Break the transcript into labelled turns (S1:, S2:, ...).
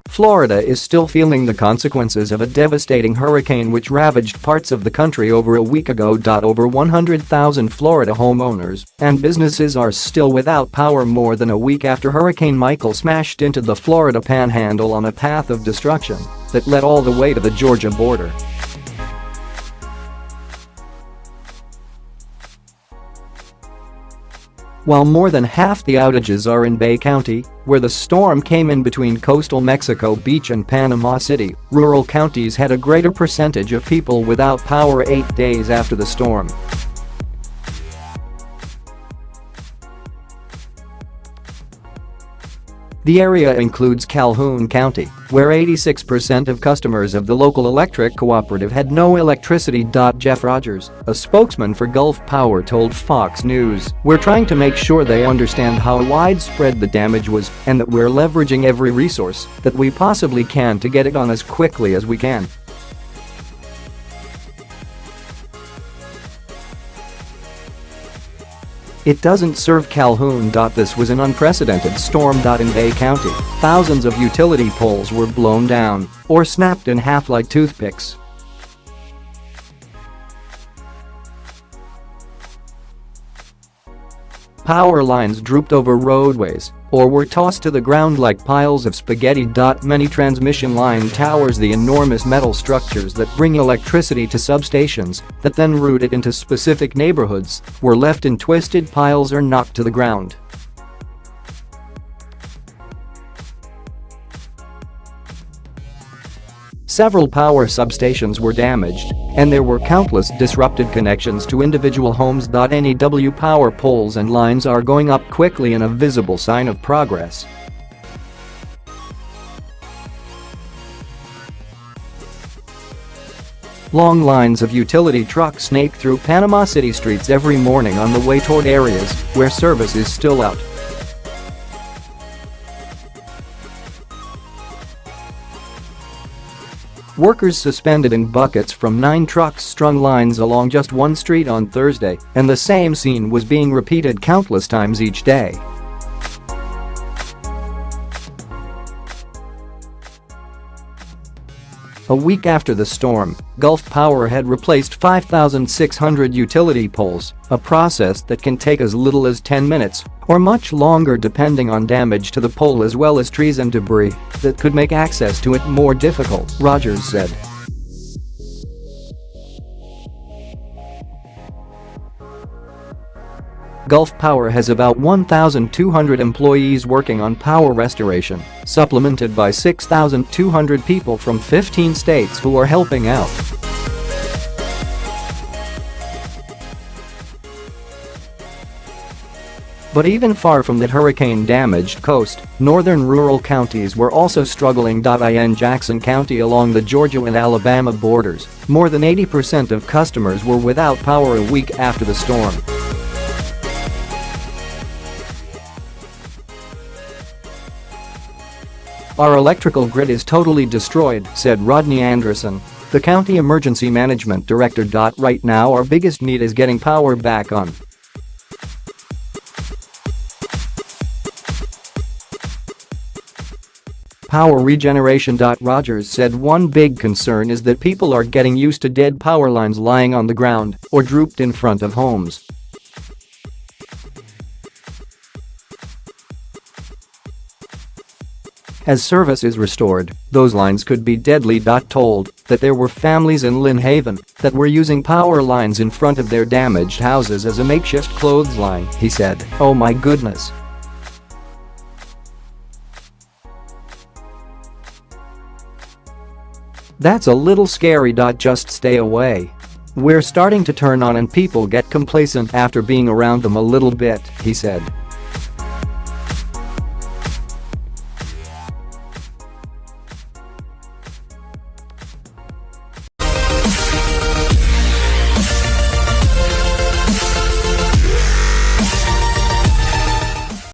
S1: Florida is still feeling the consequences of a devastating hurricane which ravaged parts of the country over a week ago. Over 100,000 Florida homeowners and businesses are still without power more than a week after Hurricane Michael smashed into the Florida Panhandle on a path of destruction that led all the way to the Georgia border. While more than half the outages are in Bay County, where the storm came in between coastal Mexico Beach and Panama City, rural counties had a greater percentage of people without power 8 days after the storm. The area includes Calhoun County, where 86% of customers of the local electric cooperative had no electricity. Jeff Rogers, a spokesman for Gulf Power, told Fox News, "We're trying to make sure they understand how widespread the damage was and that we're leveraging every resource that we possibly can to get it on as quickly as we can." It doesn't serve Calhoun. This was an unprecedented storm. In Bay County, thousands of utility poles were blown down or snapped in half like toothpicks. Power lines drooped over roadways or were tossed to the ground like piles of spaghetti.Many transmission line towers, the enormous metal structures that bring electricity to substations that then route it into specific neighborhoods, were left in twisted piles or knocked to the ground. Several power substations were damaged, and there were countless disrupted connections to individual homes. New power poles and lines are going up quickly in a visible sign of progress. Long lines of utility trucks snake through Panama City streets every morning on the way toward areas where service is still out. Workers suspended in buckets from 9 trucks strung lines along just one street on Thursday, and the same scene was being repeated countless times each day. A week after the storm, Gulf Power had replaced 5,600 utility poles, a process that can take as little as 10 minutes or much longer depending on damage to the pole as well as trees and debris that could make access to it more difficult, Rogers said. Gulf Power has about 1,200 employees working on power restoration, supplemented by 6,200 people from 15 states who are helping out. But even far from that hurricane-damaged coast, northern rural counties were also struggling. In Jackson County along the Georgia and Alabama borders, more than 80% of customers were without power a week after the storm. "Our electrical grid is totally destroyed," said Rodney Andreasen, the county emergency management director. "Right now our biggest need is getting power back on." Power regeneration. Rogers said one big concern is that people are getting used to dead power lines lying on the ground or drooped in front of homes. As service is restored, those lines could be deadly.Told that there were families in Lynn Haven that were using power lines in front of their damaged houses as a makeshift clothesline, he said. "Oh my goodness. That's a little scary. Just stay away. We're starting to turn on and people get complacent after being around them a little bit," he said.